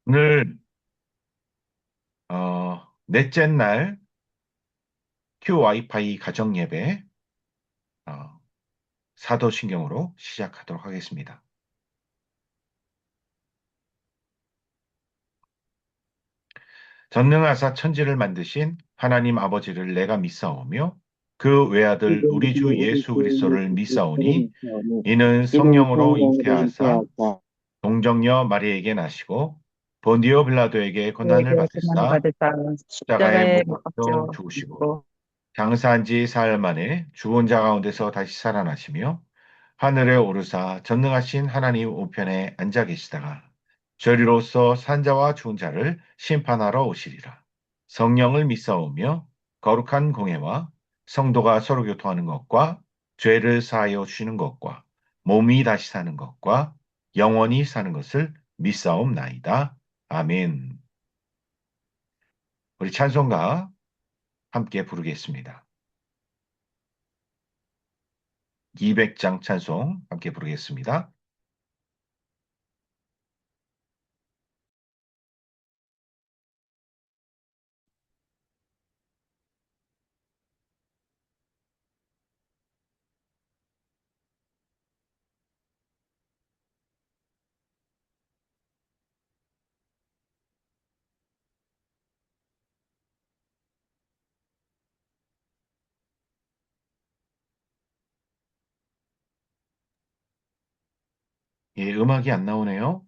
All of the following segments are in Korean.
오늘 넷째 날 큐 와이파이 가정 예배 어, 사도신경으로 시작하도록 하겠습니다. 전능하사 천지를 만드신 하나님 아버지를 내가 믿사오며 그 외아들 우리 주 예수 그리스도를 믿사오니 이는 이는 성령으로 성령으로 잉태하사 잉태하사 동정녀 마리에게 나시고 본디오 빌라도에게 고난을 우리에게 고난을 받으사 받으사 십자가에 십자가에 못 못 박혀 박혀 죽으시고 죽고 장사한 지 사흘 만에 죽은 자 가운데서 다시 살아나시며 하늘에 오르사 전능하신 하나님 우편에 앉아 계시다가 저리로서 산자와 죽은 자를 심판하러 오시리라. 성령을 믿사오며 거룩한 공예와 성도가 서로 교통하는 것과 죄를 사하여 주시는 것과 몸이 다시 사는 것과 영원히 사는 것을 믿사옵나이다. 아멘. 우리 찬송가 함께 부르겠습니다. 200장 찬송 함께 부르겠습니다. 예, 음악이 안 나오네요.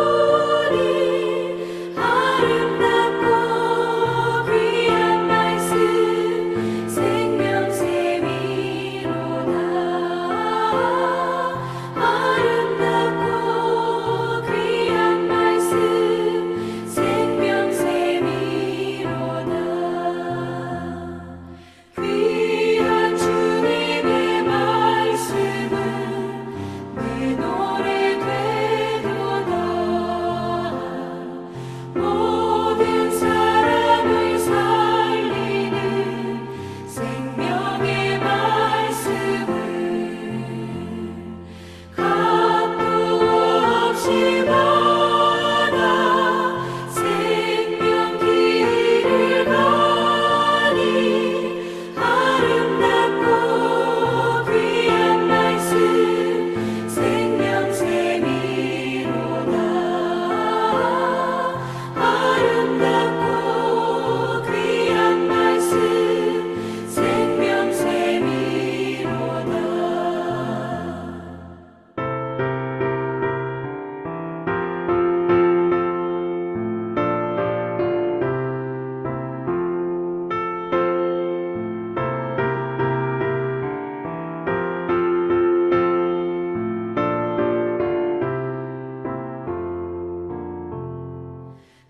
주님 아름답고 귀한 말씀 생명샘이로다 아름답고 귀한 말씀 생명샘이로다 귀한 주님의 말씀은 내 노래 되도다 모든 사람을 살리는 생명의 말씀을 값도 없이 받아 생명 길을 가니 아름답고 귀한 말씀 생명샘이로다 아름답고 귀한 말씀 생명샘이로다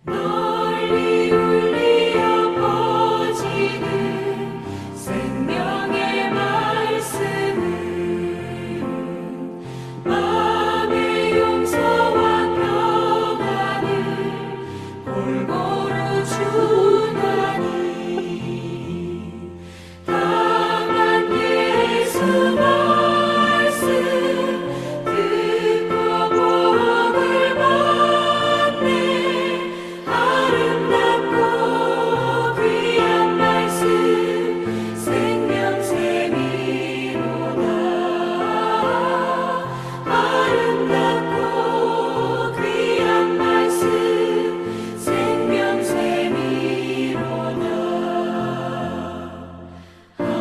널리 울리어 퍼지는 생명의 말씀은 마음의 용서와 평안을 골고루 주나니 다만 예수 말씀 듣고 복을 받네 아름답고 귀한 말씀 생명샘이로다 아름답고 귀한 말씀 생명샘이로다 아멘.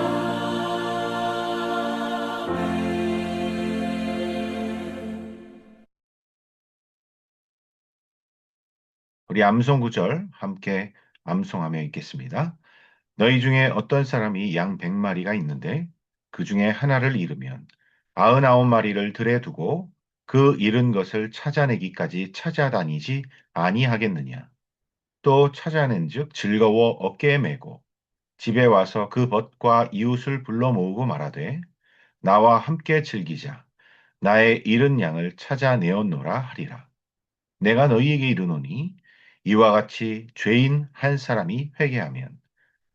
우리 암송 구절 함께 암송하며 읽겠습니다. 너희 중에 어떤 사람이 양 100마리가 있는데 그 중에 하나를 잃으면 99마리를 들에 두고 그 잃은 것을 찾아내기까지 찾아다니지 아니하겠느냐. 또 찾아낸즉 즐거워 어깨에 메고 집에 와서 그 벗과 이웃을 불러 모으고 말하되 나와 함께 즐기자. 나의 잃은 양을 찾아내었노라 하리라. 내가 너희에게 이르노니 이와 같이 죄인 한 사람이 회개하면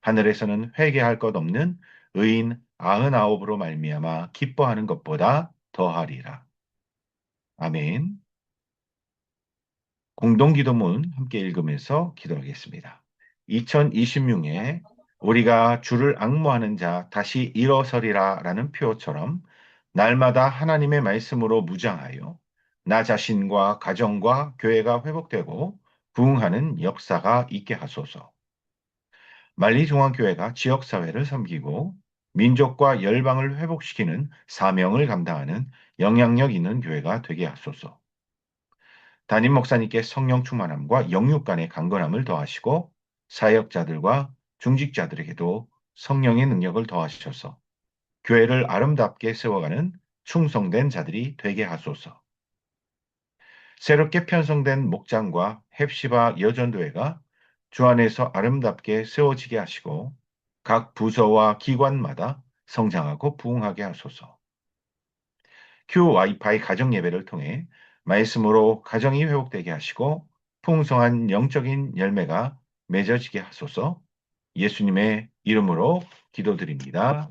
하늘에서는 회개할 것 없는 의인 99으로 말미암아 기뻐하는 것보다 더하리라. 아멘. 공동기도문 함께 읽으면서 기도하겠습니다. 2026에 우리가 주를 앙모하는 자 다시 일어서리라 라는 표어처럼 날마다 하나님의 말씀으로 무장하여 나 자신과 가정과 교회가 회복되고 부흥하는 역사가 있게 하소서. 만리중앙교회가 지역사회를 섬기고 민족과 열방을 회복시키는 사명을 감당하는 영향력 있는 교회가 되게 하소서. 담임 목사님께 성령 충만함과 영육 간의 강건함을 더하시고 사역자들과 중직자들에게도 성령의 능력을 더하셔서 교회를 아름답게 세워가는 충성된 자들이 되게 하소서. 새롭게 편성된 목장과 헵시바 여전도회가 주 안에서 아름답게 세워지게 하시고 각 부서와 기관마다 성장하고 부흥하게 하소서. 큐 와이파이 가정 예배를 통해 말씀으로 가정이 회복되게 하시고 풍성한 영적인 열매가 맺어지게 하소서. 예수님의 이름으로 기도드립니다.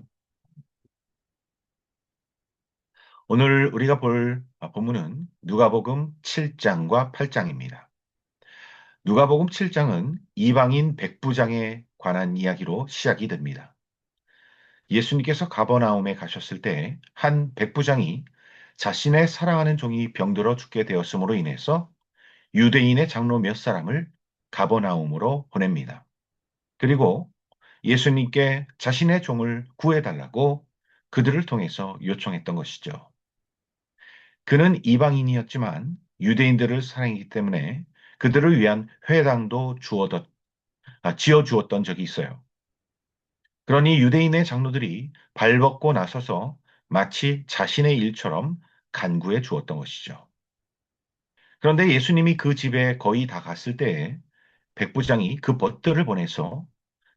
오늘 우리가 볼 본문은 누가복음 7장과 8장입니다. 누가복음 7장은 이방인 백부장에 관한 이야기로 시작이 됩니다. 예수님께서 가버나움에 가셨을 때 한 백부장이 자신의 사랑하는 종이 병들어 죽게 되었으므로 인해서 유대인의 장로 몇 사람을 가버나움으로 보냅니다. 그리고 예수님께 자신의 종을 구해달라고 그들을 통해서 요청했던 것이죠. 그는 이방인이었지만 유대인들을 사랑했기 때문에 그들을 위한 회당도 지어 주었던 적이 있어요. 그러니 유대인의 장로들이 발벗고 나서서 마치 자신의 일처럼 간구해 주었던 것이죠. 그런데 예수님이 그 집에 거의 다 갔을 때에 백부장이 그 벗들을 보내서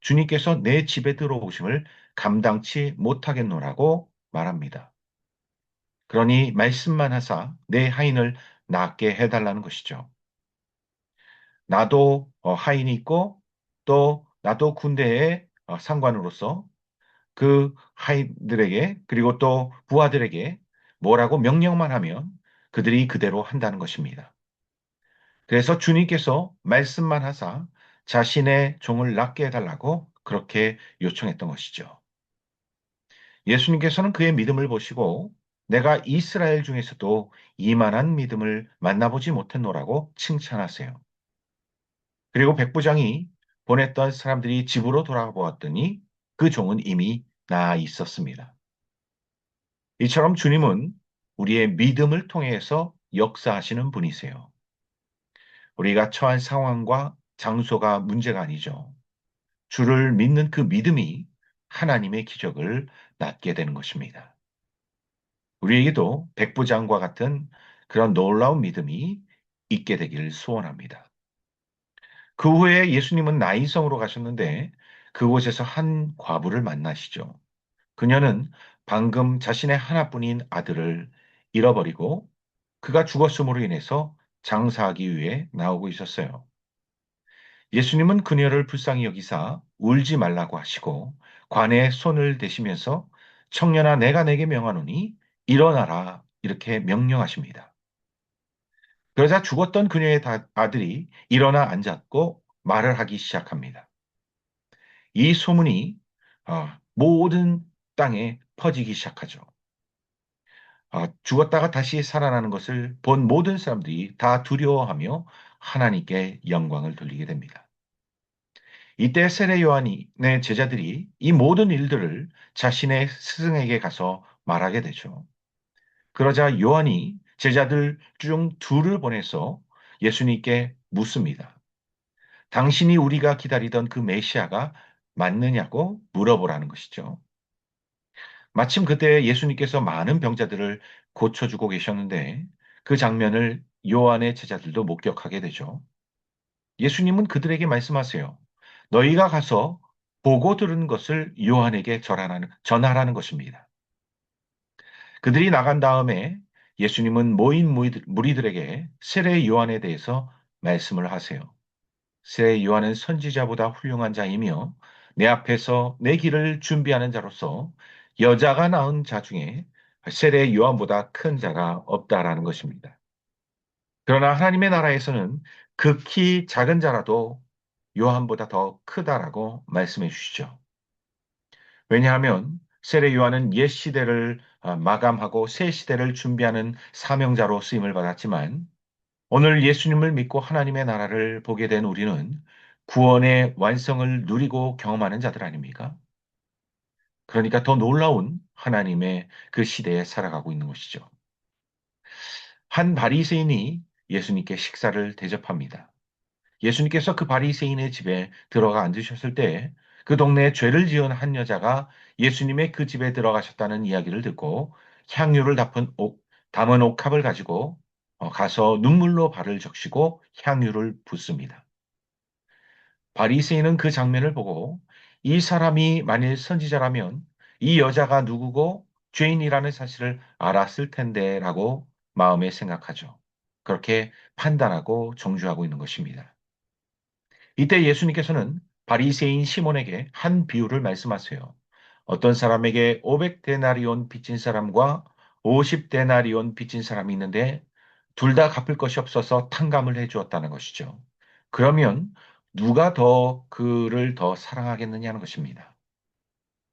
주님께서 내 집에 들어오심을 감당치 못하겠노라고 말합니다. 그러니 말씀만 하사 내 하인을 낫게 해달라는 것이죠. 나도 하인이 있고 또 나도 군대의 상관으로서 그 하인들에게 그리고 또 부하들에게 뭐라고 명령만 하면 그들이 그대로 한다는 것입니다. 그래서 주님께서 말씀만 하사 자신의 종을 낫게 해달라고 그렇게 요청했던 것이죠. 예수님께서는 그의 믿음을 보시고 내가 이스라엘 중에서도 이만한 믿음을 만나보지 못했노라고 칭찬하세요. 그리고 백부장이 보냈던 사람들이 집으로 돌아보았더니 그 종은 이미 나아 있었습니다. 이처럼 주님은 우리의 믿음을 통해서 역사하시는 분이세요. 우리가 처한 상황과 장소가 문제가 아니죠. 주를 믿는 그 믿음이 하나님의 기적을 낳게 되는 것입니다. 우리에게도 백부장과 같은 그런 놀라운 믿음이 있게 되기를 소원합니다. 그 후에 예수님은 나인성으로 가셨는데 그곳에서 한 과부를 만나시죠. 그녀는 방금 자신의 하나뿐인 아들을 잃어버리고 그가 죽었음으로 인해서 장사하기 위해 나오고 있었어요. 예수님은 그녀를 불쌍히 여기사 울지 말라고 하시고 관에 손을 대시면서 청년아 내가 내게 명하노니 일어나라 이렇게 명령하십니다. 그러자 죽었던 그녀의 아들이 일어나 앉았고 말을 하기 시작합니다. 이 소문이 모든 땅에 퍼지기 시작하죠. 죽었다가 다시 살아나는 것을 본 모든 사람들이 다 두려워하며 하나님께 영광을 돌리게 됩니다. 이때 세례 요한의 제자들이 이 모든 일들을 자신의 스승에게 가서 말하게 되죠. 그러자 요한이 제자들 중 둘을 보내서 예수님께 묻습니다. 당신이 우리가 기다리던 그 메시아가 맞느냐고 물어보라는 것이죠. 마침 그때 예수님께서 많은 병자들을 고쳐주고 계셨는데 그 장면을 요한의 제자들도 목격하게 되죠. 예수님은 그들에게 말씀하세요. 너희가 가서 보고 들은 것을 요한에게 전하라는 것입니다. 그들이 나간 다음에 예수님은 모인 무리들에게 세례 요한에 대해서 말씀을 하세요. 세례 요한은 선지자보다 훌륭한 자이며 내 앞에서 내 길을 준비하는 자로서 여자가 낳은 자 중에 세례 요한보다 큰 자가 없다라는 것입니다. 그러나 하나님의 나라에서는 극히 작은 자라도 요한보다 더 크다라고 말씀해 주시죠. 왜냐하면 세례 요한은 옛 시대를 마감하고 새 시대를 준비하는 사명자로 쓰임을 받았지만 오늘 예수님을 믿고 하나님의 나라를 보게 된 우리는 구원의 완성을 누리고 경험하는 자들 아닙니까? 그러니까 더 놀라운 하나님의 그 시대에 살아가고 있는 것이죠. 한 바리새인이 예수님께 식사를 대접합니다. 예수님께서 그 바리새인의 집에 들어가 앉으셨을 때 그 동네에 죄를 지은 한 여자가 예수님의 그 집에 들어가셨다는 이야기를 듣고 향유를 담은 옥합을 가지고 가서 눈물로 발을 적시고 향유를 붓습니다. 바리새인은 그 장면을 보고 이 사람이 만일 선지자라면 이 여자가 누구고 죄인이라는 사실을 알았을 텐데라고 마음에 생각하죠. 그렇게 판단하고 정죄하고 있는 것입니다. 이때 예수님께서는 바리새인 시몬에게 한 비유를 말씀하세요. 어떤 사람에게 500데나리온 빚진 사람과 50데나리온 빚진 사람이 있는데 둘 다 갚을 것이 없어서 탕감을 해 주었다는 것이죠. 그러면 누가 더 그를 더 사랑하겠느냐는 것입니다.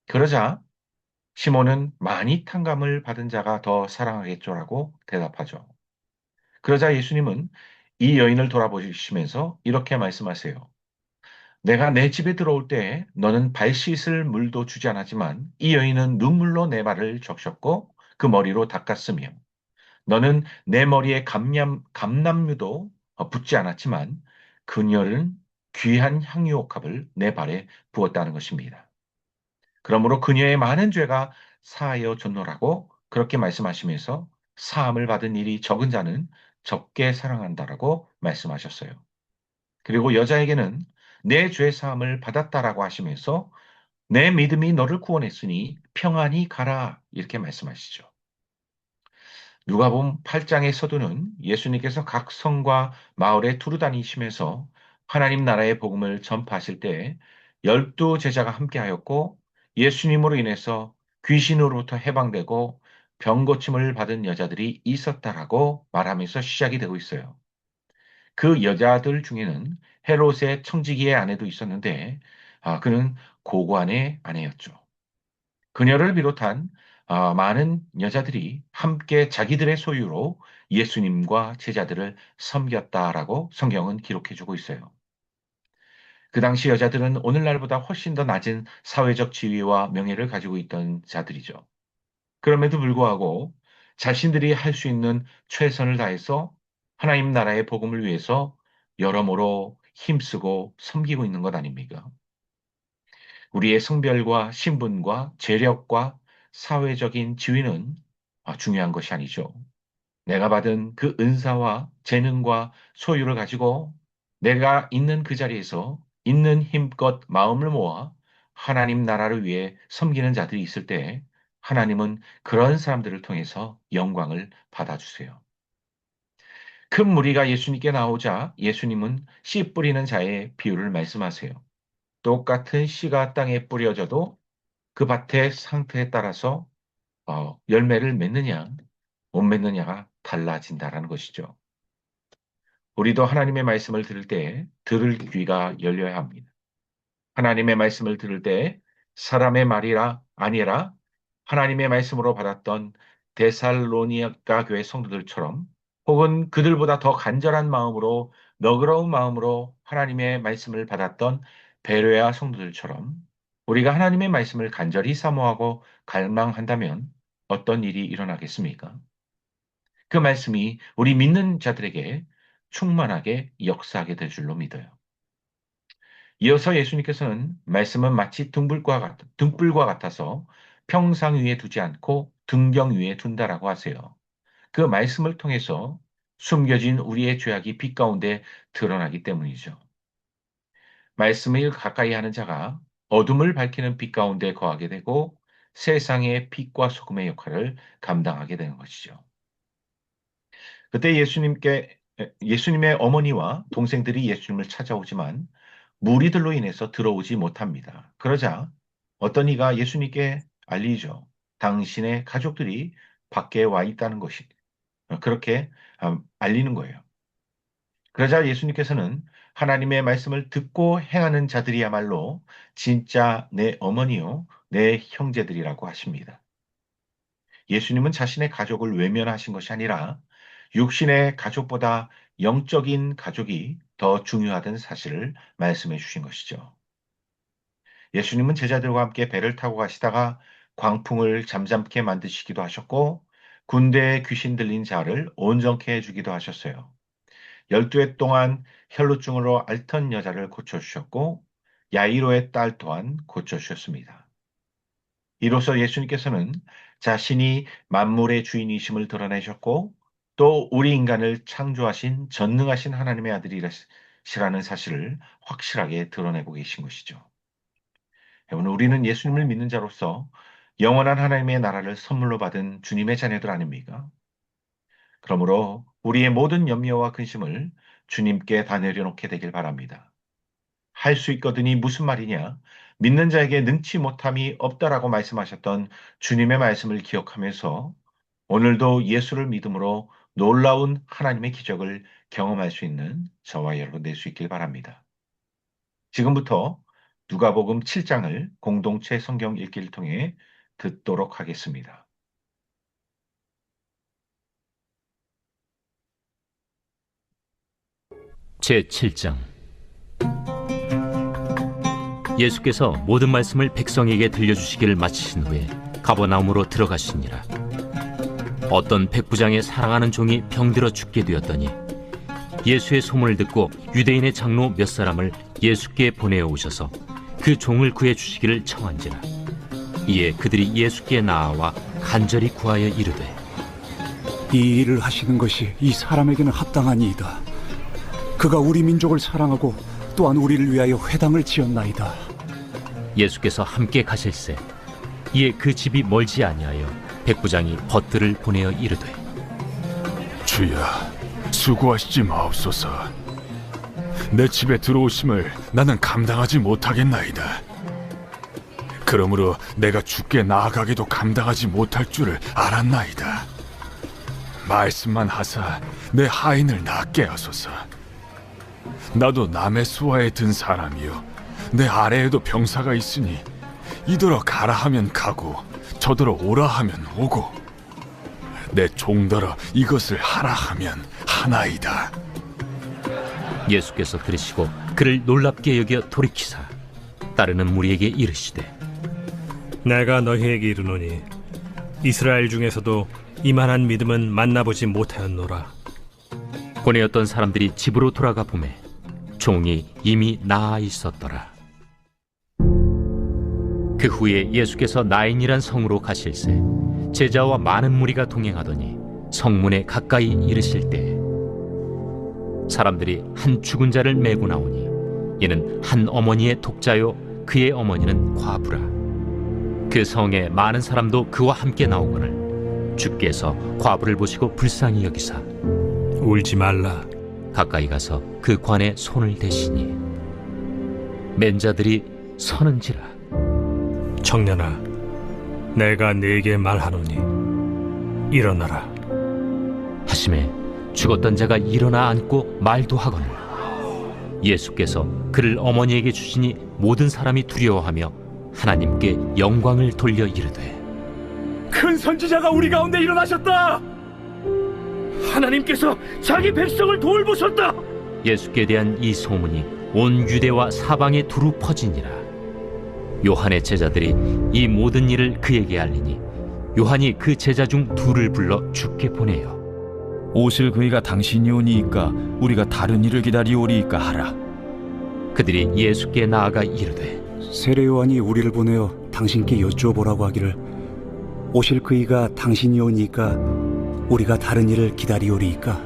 그러자 시몬은 많이 탕감을 받은 자가 더 사랑하겠죠라고 대답하죠. 그러자 예수님은 이 여인을 돌아보시면서 이렇게 말씀하세요. 내가 내 집에 들어올 때 너는 발 씻을 물도 주지 않았지만 이 여인은 눈물로 내 발을 적셨고 그 머리로 닦았으며 너는 내 머리에 감람유도 붓지 않았지만 그녀는 귀한 향유옥합을 내 발에 부었다는 것입니다. 그러므로 그녀의 많은 죄가 사하여 줬노라고 그렇게 말씀하시면서 사함을 받은 일이 적은 자는 적게 사랑한다라고 말씀하셨어요. 그리고 여자에게는 내 죄 사함을 받았다라고 하시면서 내 믿음이 너를 구원했으니 평안히 가라 이렇게 말씀하시죠. 누가복음 8장에서도는 예수님께서 각 성과 마을에 두루 다니시면서 하나님 나라의 복음을 전파하실 때 12제자가 함께하였고 예수님으로 인해서 귀신으로부터 해방되고 병 고침을 받은 여자들이 있었다라고 말하면서 시작이 되고 있어요. 그 여자들 중에는 헤롯의 청지기의 아내도 있었는데 그는 고관의 아내였죠. 그녀를 비롯한 많은 여자들이 함께 자기들의 소유로 예수님과 제자들을 섬겼다라고 성경은 기록해주고 있어요. 그 당시 여자들은 오늘날보다 훨씬 더 낮은 사회적 지위와 명예를 가지고 있던 자들이죠. 그럼에도 불구하고 자신들이 할 수 있는 최선을 다해서 하나님 나라의 복음을 위해서 여러모로 힘쓰고 섬기고 있는 것 아닙니까? 우리의 성별과 신분과 재력과 사회적인 지위는 중요한 것이 아니죠. 내가 받은 그 은사와 재능과 소유를 가지고 내가 있는 그 자리에서 있는 힘껏 마음을 모아 하나님 나라를 위해 섬기는 자들이 있을 때 하나님은 그런 사람들을 통해서 영광을 받아주세요. 큰 무리가 예수님께 나오자 예수님은 씨 뿌리는 자의 비유를 말씀하세요. 똑같은 씨가 땅에 뿌려져도 그 밭의 상태에 따라서 열매를 맺느냐, 못 맺느냐가 달라진다라는 것이죠. 우리도 하나님의 말씀을 들을 때 들을 귀가 열려야 합니다. 하나님의 말씀을 들을 때 사람의 말이라 아니라 하나님의 말씀으로 받았던 데살로니가 교회 성도들처럼 혹은 그들보다 더 간절한 마음으로 너그러운 마음으로 하나님의 말씀을 받았던 베레아 성도들처럼 우리가 하나님의 말씀을 간절히 사모하고 갈망한다면 어떤 일이 일어나겠습니까? 그 말씀이 우리 믿는 자들에게 충만하게 역사하게 될 줄로 믿어요. 이어서 예수님께서는 말씀은 마치 등불과 같아서 평상 위에 두지 않고 등경 위에 둔다라고 하세요. 그 말씀을 통해서 숨겨진 우리의 죄악이 빛 가운데 드러나기 때문이죠. 말씀을 가까이 하는 자가 어둠을 밝히는 빛 가운데 거하게 되고 세상의 빛과 소금의 역할을 감당하게 되는 것이죠. 그때 예수님께 예수님의 어머니와 동생들이 예수님을 찾아오지만 무리들로 인해서 들어오지 못합니다. 그러자 어떤 이가 예수님께 알리죠. 당신의 가족들이 밖에 와 있다는 것이 그렇게 알리는 거예요. 그러자 예수님께서는 하나님의 말씀을 듣고 행하는 자들이야말로 진짜 내 어머니요, 내 형제들이라고 하십니다. 예수님은 자신의 가족을 외면하신 것이 아니라 육신의 가족보다 영적인 가족이 더 중요하다는 사실을 말씀해 주신 것이죠. 예수님은 제자들과 함께 배를 타고 가시다가 광풍을 잠잠케 만드시기도 하셨고 군대에 귀신 들린 자를 온전케 해주기도 하셨어요. 12해 동안 혈루증으로 앓던 여자를 고쳐주셨고 야이로의 딸 또한 고쳐주셨습니다. 이로써 예수님께서는 자신이 만물의 주인이심을 드러내셨고 또 우리 인간을 창조하신 전능하신 하나님의 아들이시라는 사실을 확실하게 드러내고 계신 것이죠. 여러분, 우리는 예수님을 믿는 자로서 영원한 하나님의 나라를 선물로 받은 주님의 자녀들 아닙니까? 그러므로 우리의 모든 염려와 근심을 주님께 다 내려놓게 되길 바랍니다. 할 수 있거든이 무슨 말이냐? 믿는 자에게 능치 못함이 없다라고 말씀하셨던 주님의 말씀을 기억하면서 오늘도 예수를 믿음으로 놀라운 하나님의 기적을 경험할 수 있는 저와 여러분 될 수 있길 바랍니다. 지금부터 누가복음 7장을 공동체 성경 읽기를 통해 듣도록 하겠습니다. 제7장. 예수께서 모든 말씀을 백성에게 들려주시기를 마치신 후에 가버나움으로 들어가시니라. 어떤 백부장의 사랑하는 종이 병들어 죽게 되었더니 예수의 소문을 듣고 유대인의 장로 몇 사람을 예수께 보내어 오셔서 그 종을 구해 주시기를 청한지라. 이에 그들이 예수께 나아와 간절히 구하여 이르되, 이 일을 하시는 것이 이 사람에게는 합당하니이다. 그가 우리 민족을 사랑하고 또한 우리를 위하여 회당을 지었나이다. 예수께서 함께 가실새 이에 그 집이 멀지 아니하여 백부장이 벗들을 보내어 이르되, 주여, 수고하시지 마옵소서. 내 집에 들어오심을 나는 감당하지 못하겠나이다. 그러므로 내가 주께 나아가기도 감당하지 못할 줄을 알았나이다. 말씀만 하사 내 하인을 낫게 하소서. 나도 남의 수하에 든 사람이요, 내 아래에도 병사가 있으니 이더러 가라 하면 가고 저더러 오라 하면 오고 내 종더러 이것을 하라 하면 하나이다. 예수께서 들으시고 그를 놀랍게 여겨 돌이키사 따르는 무리에게 이르시되, 내가 너희에게 이르노니 이스라엘 중에서도 이만한 믿음은 만나보지 못하였노라. 보내었던 사람들이 집으로 돌아가 보매 종이 이미 나아 있었더라. 그 후에 예수께서 나인이란 성으로 가실새 제자와 많은 무리가 동행하더니 성문에 가까이 이르실 때 사람들이 한 죽은 자를 메고 나오니 이는 한 어머니의 독자요 그의 어머니는 과부라. 그 성에 많은 사람도 그와 함께 나오거늘 주께서 과부를 보시고 불쌍히 여기사 울지 말라. 가까이 가서 그 관에 손을 대시니 맨 자들이 서는지라. 청년아, 내가 네게 말하노니 일어나라. 하심에 죽었던 자가 일어나 앉고 말도 하거늘 예수께서 그를 어머니에게 주시니 모든 사람이 두려워하며 하나님께 영광을 돌려 이르되, 큰 선지자가 우리 가운데 일어나셨다. 하나님께서 자기 백성을 돌보셨다. 예수께 대한 이 소문이 온 유대와 사방에 두루 퍼지니라. 요한의 제자들이 이 모든 일을 그에게 알리니 요한이 그 제자 중 둘을 불러 주께 보내요. 오실 그이가 당신이 오니이까 우리가 다른 일을 기다리오리이까 하라. 그들이 예수께 나아가 이르되, 세례 요한이 우리를 보내어 당신께 여쭈어보라고 하기를 오실 그이가 당신이 오니까 우리가 다른 일을 기다리오리이까.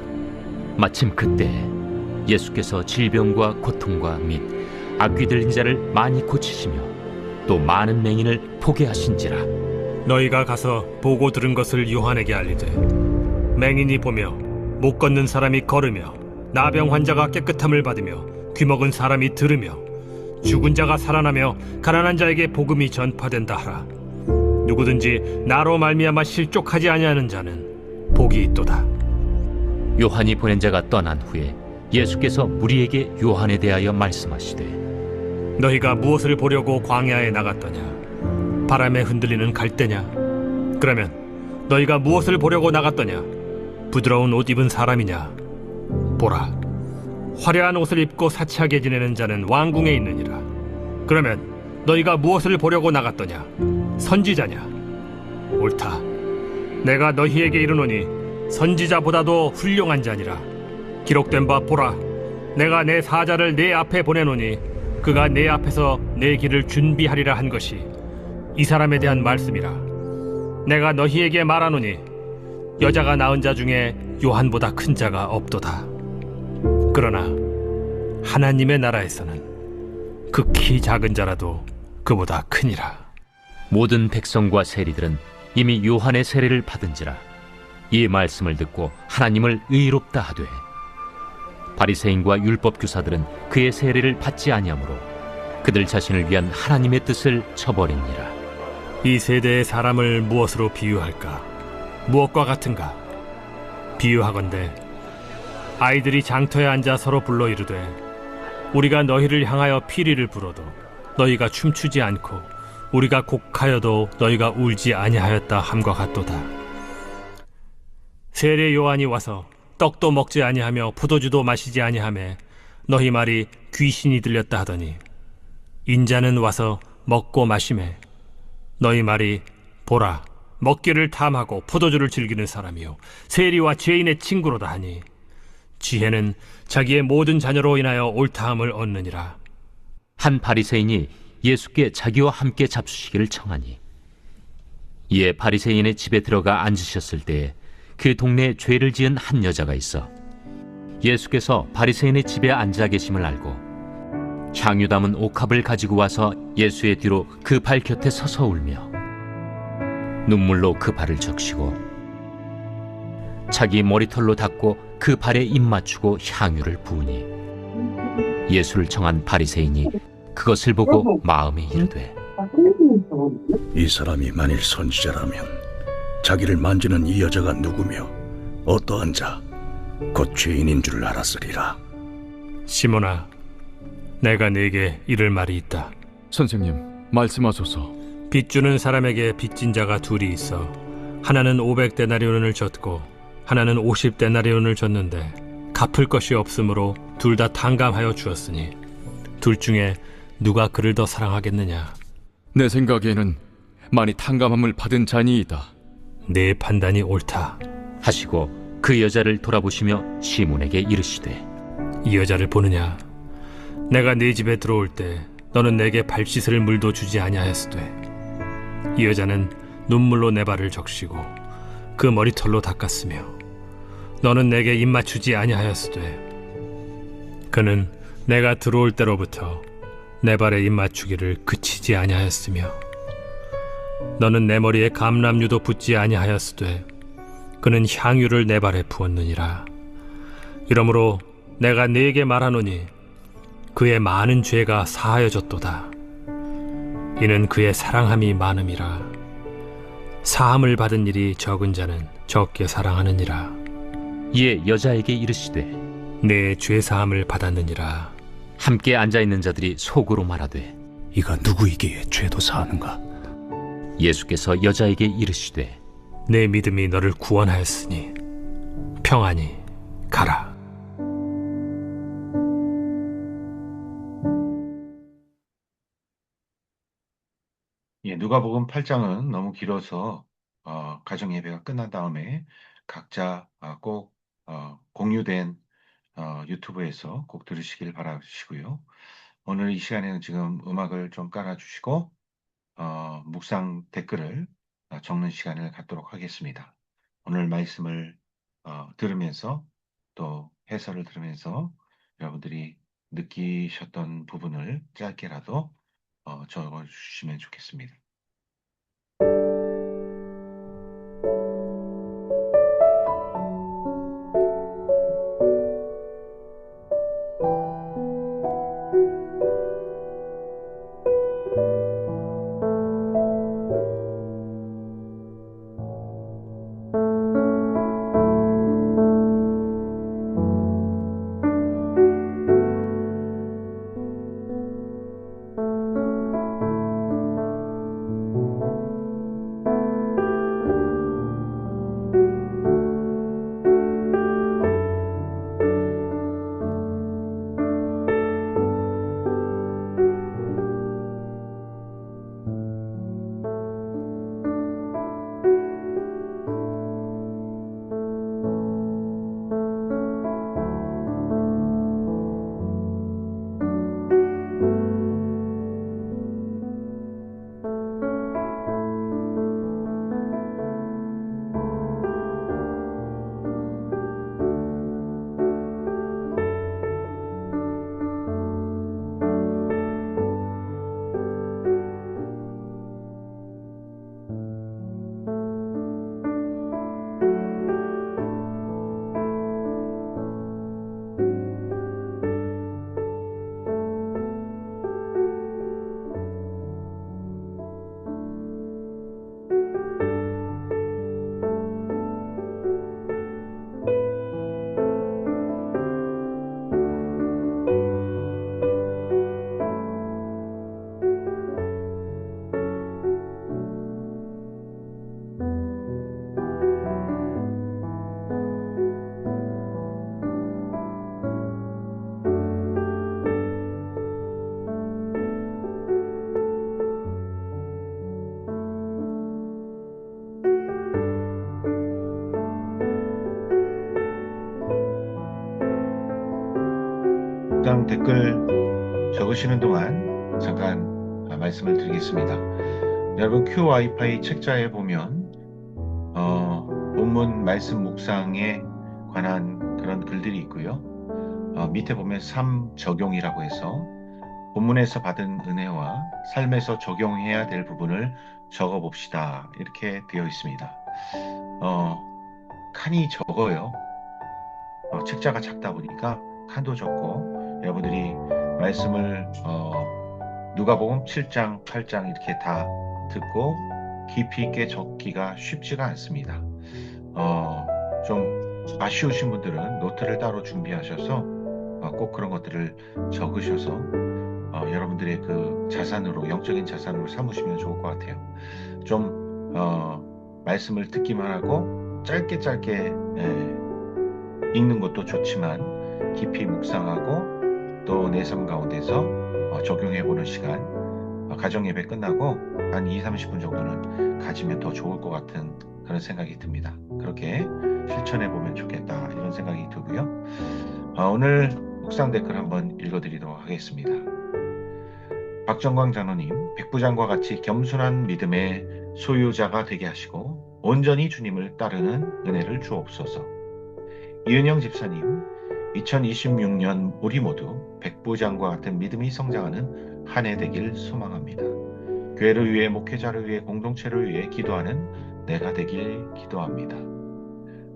마침 그때 예수께서 질병과 고통과 및 악귀 들린 자를 많이 고치시며 또 많은 맹인을 포게 하신지라. 너희가 가서 보고 들은 것을 요한에게 알리되 맹인이 보며 못 걷는 사람이 걸으며 나병 환자가 깨끗함을 받으며 귀먹은 사람이 들으며 죽은 자가 살아나며 가난한 자에게 복음이 전파된다 하라. 누구든지 나로 말미암아 실족하지 아니하는 자는 복이 있도다. 요한이 보낸 자가 떠난 후에 예수께서 무리에게 요한에 대하여 말씀하시되 너희가 무엇을 보려고 광야에 나갔더냐? 바람에 흔들리는 갈대냐? 그러면 너희가 무엇을 보려고 나갔더냐? 부드러운 옷 입은 사람이냐? 보라, 화려한 옷을 입고 사치하게 지내는 자는 왕궁에 있느니라. 그러면 너희가 무엇을 보려고 나갔더냐? 선지자냐? 옳다. 내가 너희에게 이르노니 선지자보다도 훌륭한 자니라. 기록된 바 보라, 내가 내 사자를 내 앞에 보내노니 그가 내 앞에서 내 길을 준비하리라 한 것이 이 사람에 대한 말씀이라. 내가 너희에게 말하노니 여자가 낳은 자 중에 요한보다 큰 자가 없도다. 그러나 하나님의 나라에서는 극히 작은 자라도 그보다 크니라. 모든 백성과 세리들은 이미 요한의 세례를 받은지라 이 말씀을 듣고 하나님을 의롭다 하되 바리새인과 율법 교사들은 그의 세례를 받지 아니하므로 그들 자신을 위한 하나님의 뜻을 저버리니라. 이 세대의 사람을 무엇으로 비유할까? 무엇과 같은가? 비유하건대 아이들이 장터에 앉아 서로 불러 이르되 우리가 너희를 향하여 피리를 불어도 너희가 춤추지 않고 우리가 곡하여도 너희가 울지 아니하였다 함과 같도다. 세례 요한이 와서 떡도 먹지 아니하며 포도주도 마시지 아니하매 너희 말이 귀신이 들렸다 하더니 인자는 와서 먹고 마시매 너희 말이 보라, 먹기를 탐하고 포도주를 즐기는 사람이요 세리와 죄인의 친구로다 하니 지혜는 자기의 모든 자녀로 인하여 옳다함을 얻느니라. 한 바리새인이 예수께 자기와 함께 잡수시기를 청하니 이에 바리새인의 집에 들어가 앉으셨을 때에 그 동네에 죄를 지은 한 여자가 있어 예수께서 바리새인의 집에 앉아 계심을 알고 향유 담은 옥합을 가지고 와서 예수의 뒤로 그 발 곁에 서서 울며 눈물로 그 발을 적시고 자기 머리털로 닦고 그 발에 입 맞추고 향유를 부으니 예수를 청한 바리새인이 그것을 보고 마음에 이르되 이 사람이 만일 선지자라면 자기를 만지는 이 여자가 누구며 어떠한 자, 곧 죄인인 줄 알았으리라. 시몬아, 내가 네게 이를 말이 있다. 선생님, 말씀하소서. 빚주는 사람에게 빚진 자가 둘이 있어 하나는 500데나리온을 줬고 하나는 50데나리온을 줬는데 갚을 것이 없으므로 둘 다 탕감하여 주었으니 둘 중에 누가 그를 더 사랑하겠느냐? 내 생각에는 많이 탕감함을 받은 자니이다. 네 판단이 옳다. 하시고 그 여자를 돌아보시며 시몬에게 이르시되 이 여자를 보느냐? 내가 네 집에 들어올 때 너는 내게 발 씻을 물도 주지 아니하였으되 이 여자는 눈물로 내 발을 적시고 그 머리털로 닦았으며 너는 내게 입 맞추지 아니하였으되 그는 내가 들어올 때로부터 내 발에 입 맞추기를 그치지 아니하였으며 너는 내 머리에 감람유도 붓지 아니하였으되 그는 향유를 내 발에 부었느니라. 이러므로 내가 네게 말하노니 그의 많은 죄가 사하여졌도다. 이는 그의 사랑함이 많음이라. 사함을 받은 일이 적은 자는 적게 사랑하느니라. 이에 여자에게 이르시되 내 죄사함을 받았느니라. 함께 앉아있는 자들이 속으로 말하되 이가 누구이기에 죄도 사하는가? 예수께서 여자에게 이르시되 내 믿음이 너를 구원하였으니 평안히 가라. 예, 누가복음 8장은 너무 길어서 가정 예배가 끝난 다음에 각자 꼭 공유된 유튜브에서 꼭 들으시길 바라시고요. 오늘 이 시간에는 지금 음악을 좀 깔아주시고 묵상 댓글을 적는 시간을 갖도록 하겠습니다. 오늘 말씀을 들으면서 또 해설을 들으면서 여러분들이 느끼셨던 부분을 짧게라도 적어주시면 좋겠습니다. 각종 댓글 적으시는 동안 잠깐 말씀을 드리겠습니다. 여러분 QWiFi 책자에 보면 본문 말씀 묵상에 관한 그런 글들이 있고요. 밑에 보면 삶 적용이라고 해서 본문에서 받은 은혜와 삶에서 적용해야 될 부분을 적어봅시다. 이렇게 되어 있습니다. 칸이 적어요. 책자가 작다 보니까 칸도 적고 여러분들이 말씀을 누가복음 7장, 8장 이렇게 다 듣고 깊이 있게 적기가 쉽지가 않습니다. 좀 아쉬우신 분들은 노트를 따로 준비하셔서 꼭 그런 것들을 적으셔서 여러분들의 그 자산으로, 영적인 자산으로 삼으시면 좋을 것 같아요. 좀 말씀을 듣기만 하고 짧게 읽는 것도 좋지만 깊이 묵상하고 또 내 삶 가운데서 적용해보는 시간, 가정 예배 끝나고 한 2-30분 정도는 가지면 더 좋을 것 같은 그런 생각이 듭니다. 그렇게 실천해보면 좋겠다 이런 생각이 들고요. 오늘 묵상 댓글 한번 읽어드리도록 하겠습니다. 박정광 장로님, 백부장과 같이 겸손한 믿음의 소유자가 되게 하시고 온전히 주님을 따르는 은혜를 주옵소서. 이은영 집사님, 2026년 우리 모두 백부장과 같은 믿음이 성장하는 한 해 되길 소망합니다. 교회를 위해, 목회자를 위해, 공동체를 위해 기도하는 내가 되길 기도합니다.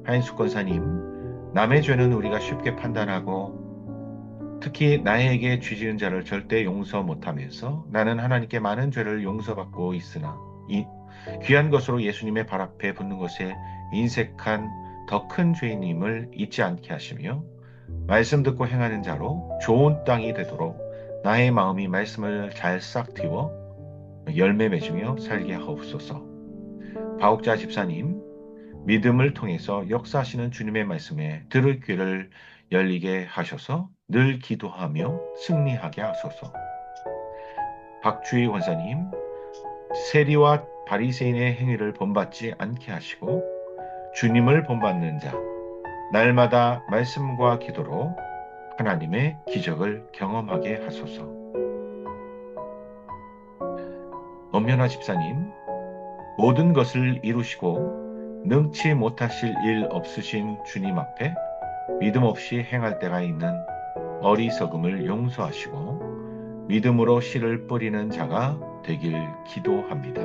하인숙 권사님, 남의 죄는 우리가 쉽게 판단하고 특히 나에게 죄 지은 자를 절대 용서 못하면서 나는 하나님께 많은 죄를 용서받고 있으나 이 귀한 것으로 예수님의 발 앞에 붙는 것에 인색한 더 큰 죄인임을 잊지 않게 하시며 말씀 듣고 행하는 자로 좋은 땅이 되도록 나의 마음이 말씀을 잘 싹 틔워 열매 맺으며 살게 하옵소서. 바옥자 집사님, 믿음을 통해서 역사하시는 주님의 말씀에 들을 귀를 열리게 하셔서 늘 기도하며 승리하게 하소서. 박주희 원사님, 세리와 바리새인의 행위를 본받지 않게 하시고 주님을 본받는 자, 날마다 말씀과 기도로 하나님의 기적을 경험하게 하소서. 엄연아 집사님, 모든 것을 이루시고 능치 못하실 일 없으신 주님 앞에 믿음 없이 행할 때가 있는 어리석음을 용서하시고 믿음으로 씨를 뿌리는 자가 되길 기도합니다.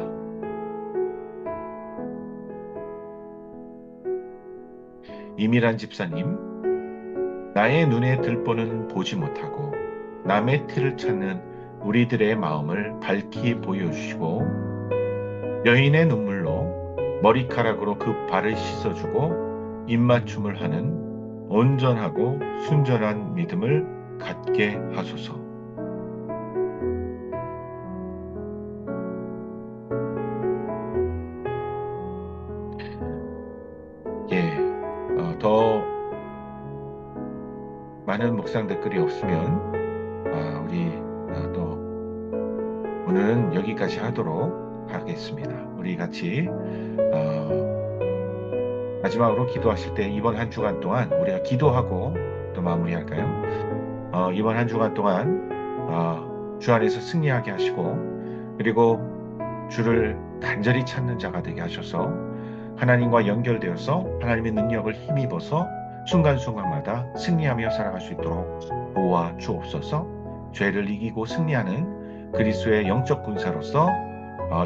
이미란 집사님, 나의 눈에 들보는 보지 못하고 남의 티를 찾는 우리들의 마음을 밝히 보여주시고 여인의 눈물로 머리카락으로 그 발을 씻어주고 입맞춤을 하는 온전하고 순전한 믿음을 갖게 하소서. 더 많은 묵상 댓글이 없으면 우리 또 오늘은 여기까지 하도록 하겠습니다. 우리 같이 마지막으로 기도하실 때 이번 한 주간 동안 우리가 기도하고 또 마무리할까요? 이번 한 주간 동안 주 안에서 승리하게 하시고 그리고 주를 간절히 찾는 자가 되게 하셔서 하나님과 연결되어서 하나님의 능력을 힘입어서 순간순간마다 승리하며 살아갈 수 있도록 보호하 주옵소서. 죄를 이기고 승리하는 그리스도의 영적 군사로서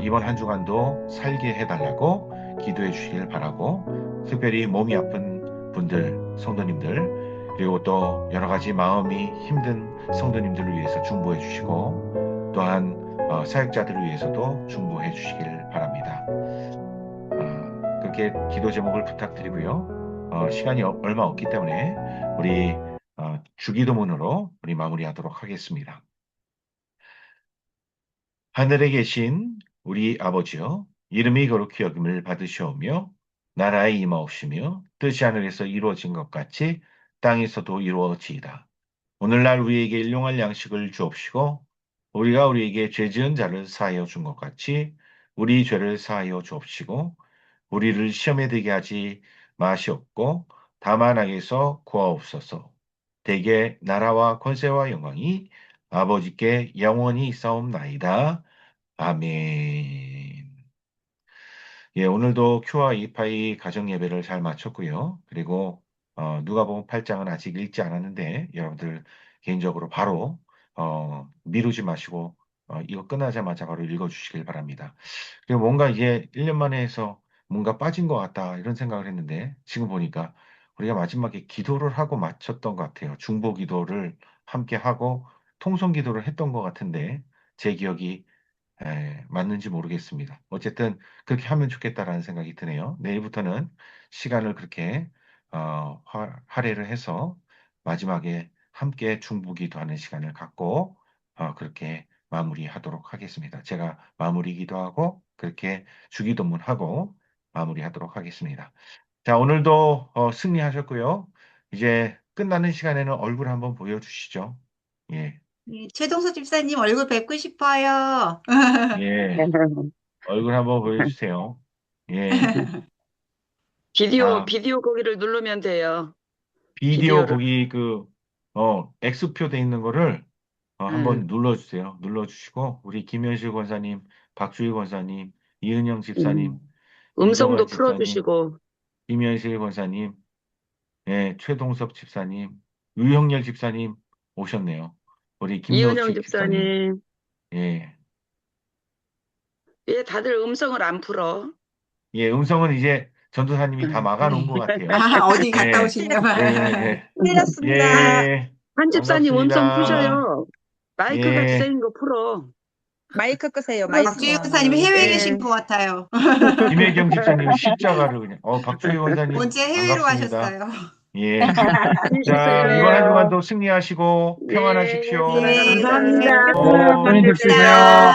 이번 한 주간도 살게 해달라고 기도해 주시길 바라고, 특별히 몸이 아픈 분들, 성도님들, 그리고 또 여러 가지 마음이 힘든 성도님들을 위해서 중보해 주시고 또한 사역자들을 위해서도 중보해 주시길 바랍니다. 그렇게 기도 제목을 부탁드리고요. 시간이 얼마 없기 때문에 우리 주기도문으로 우리 마무리하도록 하겠습니다. 하늘에 계신 우리 아버지여, 이름이 거룩히 여김을 받으시오며 나라에 임하옵시며 뜻이 하늘에서 이루어진 것 같이 땅에서도 이루어지이다. 오늘날 우리에게 일용할 양식을 주옵시고 우리가 우리에게 죄 지은 자를 사하여 준 것 같이 우리 죄를 사하여 주옵시고 우리를 시험에 들게 하지 마시옵고 다만 악에서 구하옵소서. 대개 나라와 권세와 영광이 아버지께 영원히 있사옵나이다. 아멘. 예, 오늘도 큐와 이파이 가정 예배를 잘 마쳤고요. 그리고 누가복음 8장은 아직 읽지 않았는데 여러분들 개인적으로 바로 미루지 마시고 이거 끝나자마자 바로 읽어주시길 바랍니다. 그리고 뭔가 이제 1년 만에 해서 뭔가 빠진 것 같다 이런 생각을 했는데 지금 보니까 우리가 마지막에 기도를 하고 마쳤던 것 같아요. 중보 기도를 함께 하고 통성 기도를 했던 것 같은데 제 기억이 맞는지 모르겠습니다. 어쨌든 그렇게 하면 좋겠다라는 생각이 드네요. 내일부터는 시간을 그렇게 할애를 해서 마지막에 함께 중보기도 하는 시간을 갖고 그렇게 마무리하도록 하겠습니다. 제가 마무리기도 하고 그렇게 주기도문하고 마무리하도록 하겠습니다. 자, 오늘도 승리하셨고요. 이제 끝나는 시간에는 얼굴 한번 보여주시죠. 예, 최동수 집사님 얼굴 뵙고 싶어요. 예. 얼굴 한번 보여주세요. 예. 아, 비디오 거기를 누르면 돼요. 비디오 비디오를. 거기 X표 돼 있는 거를 한번 음, 눌러주세요. 눌러주시고, 우리 김현실 권사님, 박주희 권사님, 이은영 집사님, 이동환 음성도 집사님, 풀어주시고, 김현실 권사님, 예, 최동석 집사님, 유형렬 집사님 오셨네요. 우리 이은영 김노식 집사님, 집사님. 예. 왜 다들 음성을 안 풀어? 예, 음성은 이제 전도사님이 다 막아놓은 것 같아요. 어디 갔다 예, 오시냐 예, 예, 틀렸습니다. 예, 한 집사님 음성 반갑습니다. 푸셔요. 마이크 같이 예, 생긴 거 풀어. 마이크 끄세요. 마이크. 박주희 권사님 해외에 예, 계신 것 같아요. 김혜경 집사님 십자가를 그냥, 박주희 원사님 언제 해외로 반갑습니다. 가셨어요? 예, 자, 네. 이번 한 주간도 승리하시고 네, 평안하십시오. 네, 감사합니다. 오, 감사합니다.